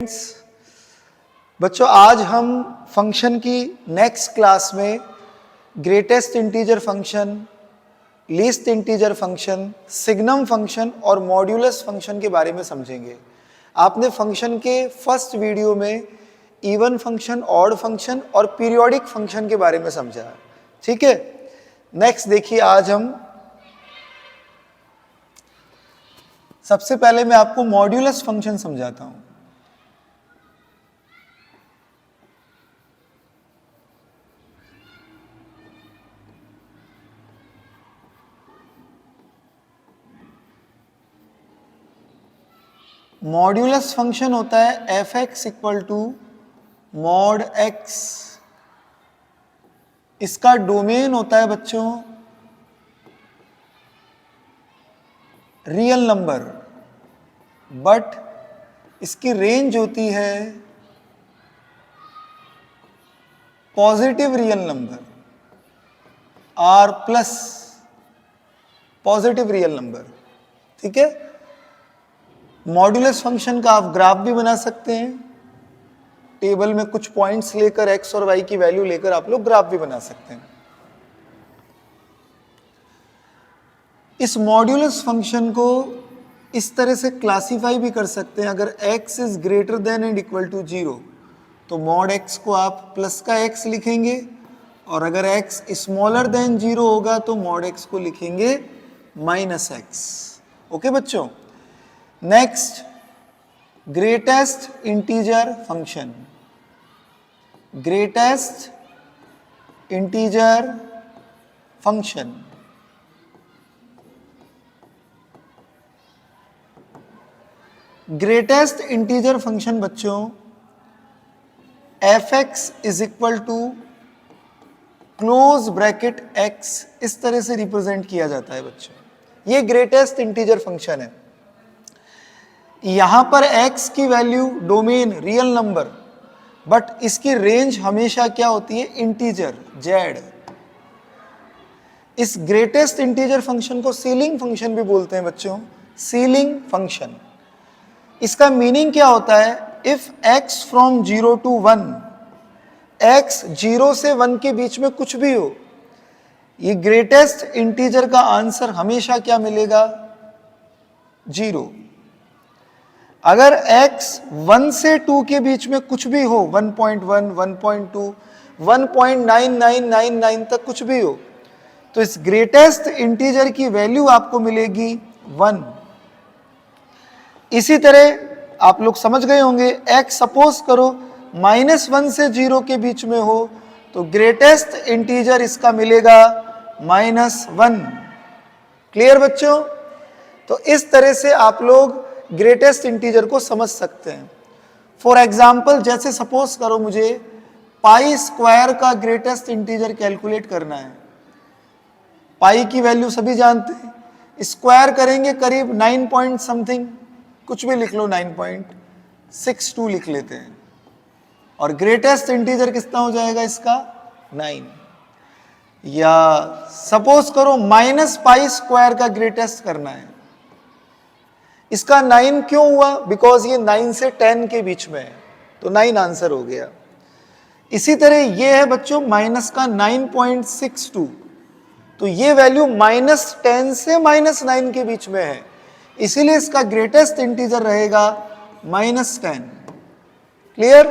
बच्चों आज हम फंक्शन की नेक्स्ट क्लास में greatest integer function, least integer function, signum function और मॉड्यूलस फंक्शन के बारे में समझेंगे। आपने फंक्शन के फर्स्ट वीडियो में इवन फंक्शन, ऑड फंक्शन और पीरियोडिक फंक्शन के बारे में समझा, ठीक है। नेक्स्ट देखिए, आज हम सबसे पहले मैं आपको मॉड्यूलस फंक्शन समझाता हूं। मॉड्यूलस फंक्शन होता है F X equal to mod X. इसका डोमेन होता है बच्चों रियल नंबर, बट इसकी रेंज होती है positive real number, R plus positive real number, ठीक है। मॉड्यूलस फंक्शन का आप ग्राफ भी बना सकते हैं। टेबल में कुछ पॉइंट्स लेकर एक्स और वाई की वैल्यू लेकर आप लोग ग्राफ भी बना सकते हैं। इस मॉड्यूलस फंक्शन को इस तरह से क्लासिफाई भी कर सकते हैं। अगर x is greater than and equal to 0 तो मॉड x को आप प्लस का x लिखेंगे, और अगर x स्मॉलर देन 0 होगा तो मॉड x को लिखेंगे माइनस x। ओके बच्चों। Next, greatest integer function. Greatest integer function greatest integer function बच्चों f x is equal to close bracket x, इस तरह से रिप्रेजेंट किया जाता है बच्चों। ये ग्रेटेस्ट इंटीजर फंक्शन है। यहां पर x की value domain real number, but इसकी रेंज हमेशा क्या होती है, इंटीजर z। इस ग्रेटेस्ट इंटीजर फंक्शन को सीलिंग फंक्शन भी बोलते हैं बच्चों, सीलिंग फंक्शन। इसका मीनिंग क्या होता है, if x from 0 to 1, x 0 से 1 के बीच में कुछ भी हो, ये ग्रेटेस्ट इंटीजर का आंसर हमेशा क्या मिलेगा, 0। अगर x 1 से 2 के बीच में कुछ भी हो, 1.1, 1.2, 1.9999 तक कुछ भी हो, तो इस ग्रेटेस्ट इंटीजर की वैल्यू आपको मिलेगी 1। इसी तरह आप लोग समझ गए होंगे, x सपोज करो -1 से 0 के बीच में हो, तो ग्रेटेस्ट इंटीजर इसका मिलेगा -1। क्लियर बच्चों। तो इस तरह से आप लोग ग्रेटेस्ट इंटीजर को समझ सकते हैं। फॉर एग्जाम्पल, जैसे सपोज करो मुझे पाई स्क्वायर का ग्रेटेस्ट इंटीजर कैलकुलेट करना है। पाई की वैल्यू सभी जानते हैं, स्क्वायर करेंगे करीब 9 पॉइंट समथिंग, कुछ भी लिख लो, 9.62 लिख लेते हैं, और ग्रेटेस्ट इंटीजर कितना हो जाएगा इसका, 9। या सपोज करो माइनस पाई स्क्वायर का ग्रेटेस्ट करना है, इसका 9 क्यों हुआ, बिकॉज ये 9 से 10 के बीच में है, तो 9 आंसर हो गया। इसी तरह ये है बच्चों माइनस का 9.62, तो ये वैल्यू -10 से -9 के बीच में है, इसीलिए इसका ग्रेटेस्ट इंटीजर रहेगा -10। क्लियर।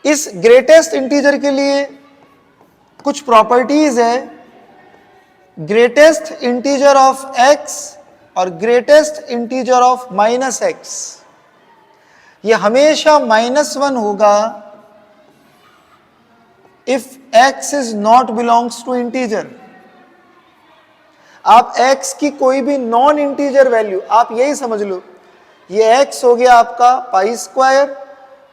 इस ग्रेटेस्ट इंटीजर के लिए कुछ प्रॉपर्टीज है। ग्रेटेस्ट इंटीजर ऑफ x और ग्रेटेस्ट इंटीजर ऑफ -x, ये हमेशा -1 होगा if x is not belongs to integer. आप x की कोई भी नॉन इंटीजर वैल्यू, आप यही समझ लो, ये x हो गया आपका पाई स्क्वायर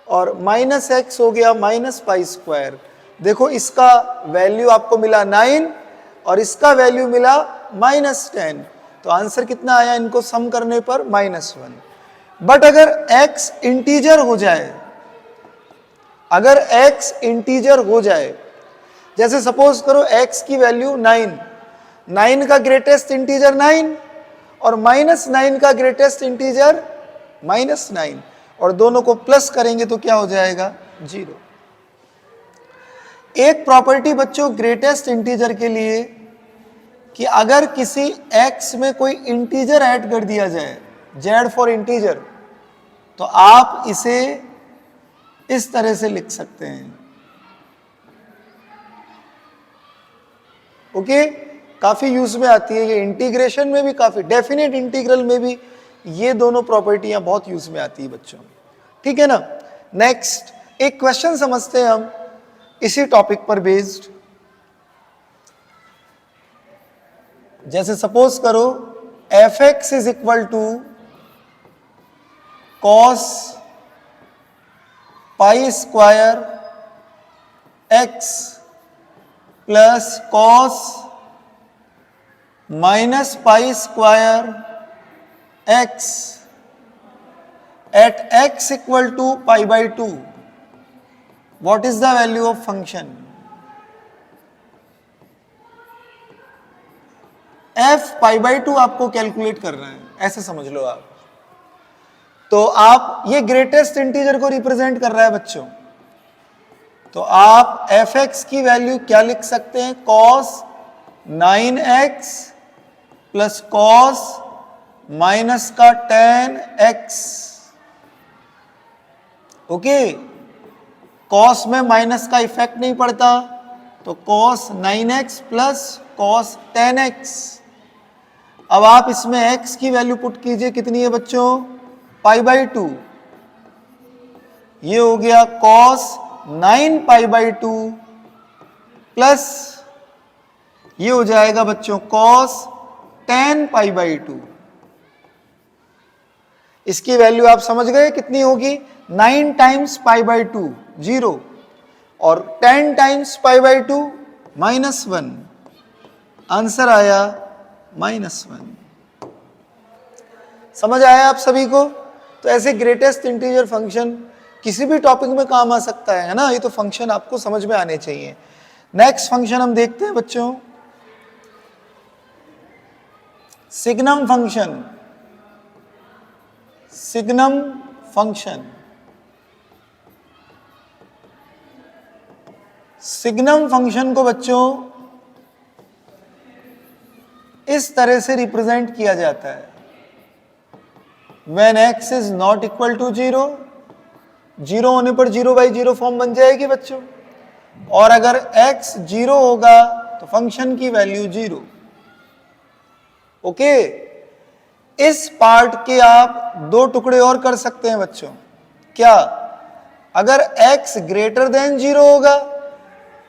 और -x हो गया माइनस पाई स्क्वायर। देखो इसका वैल्यू आपको मिला 9 और इसका वैल्यू मिला -10, तो आंसर कितना आया इनको सम करने पर, -1। बट अगर x इंटीजर हो जाए, अगर x इंटीजर हो जाए, जैसे सपोज करो x की वैल्यू 9 का ग्रेटेस्ट इंटीजर 9 और -9 का ग्रेटेस्ट इंटीजर -9, और दोनों को प्लस करेंगे तो क्या हो जाएगा 0। एक प्रॉपर्टी बच्चों ग्रेटेस्ट इंटीजर के लिए कि अगर किसी x में कोई इंटीजर ऐड कर दिया जाए, z फॉर इंटीजर, तो आप इसे इस तरह से लिख सकते हैं। ओके, काफी यूज में आती है ये, इंटीग्रेशन में भी काफी, डेफिनेट इंटीग्रल में भी ये दोनों प्रॉपर्टियां बहुत यूज में आती है बच्चों। ठीक है ना। नेक्स्ट एक क्वेश्चन समझते हैं हम इसी टॉपिक पर बेस्ड। जैसे सपोज करो f(x) is equal to cos pi square x plus cos minus pi square x at x equal to pi by 2, what is the value of function? f pi by 2 आपको calculate करना है, ऐसे समझ लो आप। तो आप, ये ग्रेटेस्ट इंटीजर को रिप्रेजेंट कर रहा है बच्चों, तो आप f(x) की वैल्यू क्या लिख सकते हैं? cos 9x plus cos minus का tan x। ओके, cos में माइनस का इफेक्ट नहीं पड़ता, तो cos 9x plus cos 10x। अब आप इसमें x की वैल्यू पुट कीजिए, कितनी है बच्चों? पाई बाई 2। ये हो गया cos 9 पाई बाई 2 प्लस ये हो जाएगा बच्चों cos 10 पाई बाई 2। इसकी वैल्यू आप समझ गए कितनी होगी? 9 टाइम्स पाई बाई 2 0, और 10 टाइम्स पाई बाई 2 -1। आंसर आया -1। समझ आया आप सभी को? तो ऐसे ग्रेटेस्ट इंटीजर फंक्शन किसी भी टॉपिक में काम आ सकता है ना, ये तो फंक्शन आपको समझ में आने चाहिए। नेक्स्ट फंक्शन हम देखते हैं बच्चों, signum function. Signum function, signum function को बच्चों इस तरह से रिप्रेजेंट किया जाता है। When x is not equal to 0, 0 होने पर 0/0 फॉर्म बन जाएगी बच्चों, और अगर x 0 होगा तो फंक्शन की वैल्यू 0। ओके, इस पार्ट के आप दो टुकड़े और कर सकते हैं बच्चों। क्या? अगर x ग्रेटर देन 0 होगा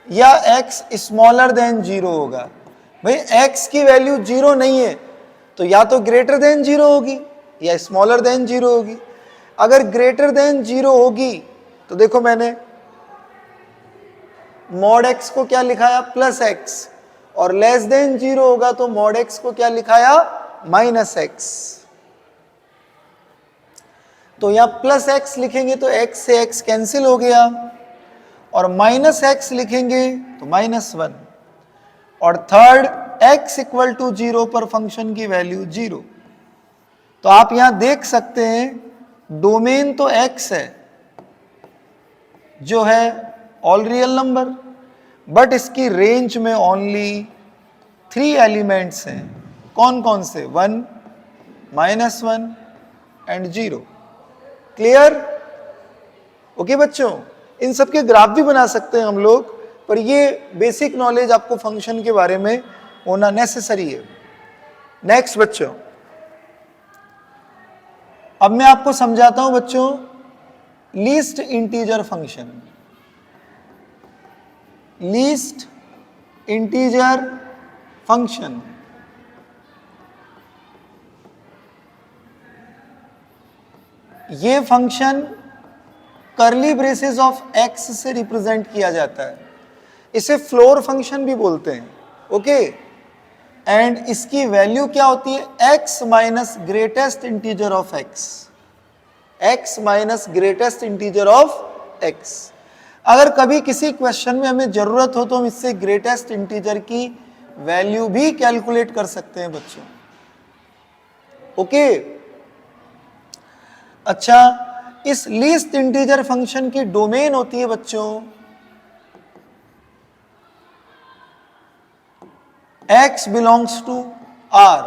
या x स्मॉलर देन 0 होगा। भाई x की वैल्यू 0 नहीं है तो या तो ग्रेटर देन 0 होगी या स्मॉलर देन 0 होगी। अगर ग्रेटर देन 0 होगी तो देखो मैंने मॉड x को क्या लिखाया? प्लस x, और लेस देन 0 होगा तो मॉड x को क्या लिखाया? Minus x। तो यहां प्लस x लिखेंगे तो x से x कैंसिल हो गया, और माइनस x लिखेंगे तो -1, और थर्ड x इक्वल टू 0 पर फंक्शन की वैल्यू 0। तो आप यहां देख सकते हैं डोमेन तो x है जो है ऑल रियल नंबर, बट इसकी रेंज में ओनली 3 एलिमेंट्स हैं। कौन कौन से? 1, -1 एंड 0। क्लियर? ओके बच्चों, इन सब के ग्राफ भी बना सकते हैं हम लोग, पर ये बेसिक नॉलेज आपको फंक्शन के बारे में होना नेसेसरी है। नेक्स्ट बच्चों, अब मैं आपको समझाता हूं बच्चों least integer function. Least integer function, ये function curly braces of x से रिप्रेजेंट किया जाता है। इसे फ्लोर फंक्शन भी बोलते हैं। ओके, एंड इसकी वैल्यू क्या होती है? x minus greatest integer of x। x minus greatest integer of x। अगर कभी किसी क्वेश्चन में हमें जरूरत हो तो हम इससे ग्रेटेस्ट इंटीजर की वैल्यू भी कैलकुलेट कर सकते हैं बच्चों। ओके, अच्छा, इस लीस्ट इंटीजर फंक्शन की डोमेन होती है बच्चों x belongs to r,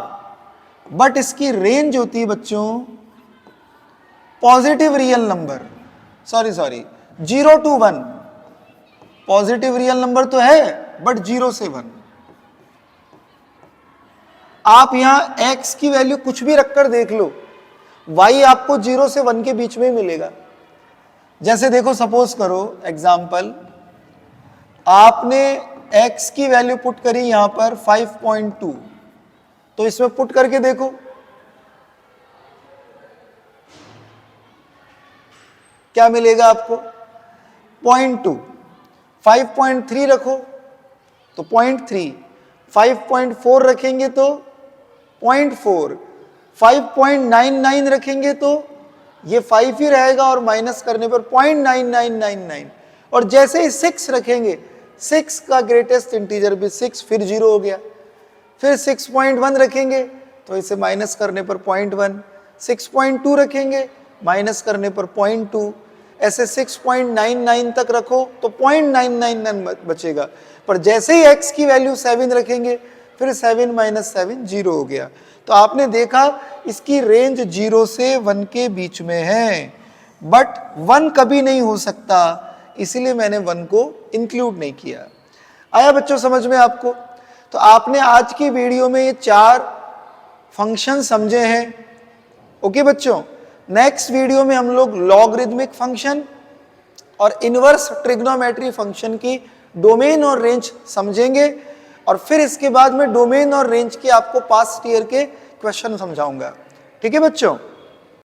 but इसकी रेंज होती है बच्चों positive real number, sorry 0 to 1, positive real number तो है बट 0 से 1। आप यहां x की वैल्यू कुछ भी रखकर देख लो, y आपको 0 से 1 के बीच में ही मिलेगा। जैसे देखो, सपोज करो एग्जाम्पल, आपने x की वैल्यू पुट करी यहां पर 5.2, तो इसमें पुट करके देखो, क्या मिलेगा आपको 0.2, 5.3 रखो तो 0.3, 5.4 रखेंगे तो 0.4, 5.99 रखेंगे तो ये 5 ही रहेगा और माइनस करने पर 0.9999, और जैसे ही 6 रखेंगे 6 का ग्रेटेस्ट इंटीजर भी 6, फिर 0 हो गया। फिर 6.1 रखेंगे तो इसे माइनस करने पर 0.1, 6.2 रखेंगे माइनस करने पर 0.2, ऐसे 6.99 तक रखो तो 0.999 बचेगा। पर जैसे ही x की वैल्यू 7 रखेंगे फिर 7 - 7 0 हो गया। तो आपने देखा इसकी रेंज 0 से 1 के बीच में है, बट 1 कभी नहीं हो सकता, इसीलिए मैंने 1 को इंक्लूड नहीं किया। आया बच्चों समझ में आपको? तो आपने आज की वीडियो में ये 4 फंक्शन समझे हैं। ओके बच्चों, नेक्स्ट वीडियो में हम लोग लॉगरिदमिक फंक्शन और इनवर्स ट्रिग्नोमेट्री फंक्शन की डोमेन और रेंज समझेंगे, और फिर इसके बाद में डोमेन और रेंज के आपको पास्ट ईयर के क्वेश्चन समझाऊंगा। ठीक है बच्चों?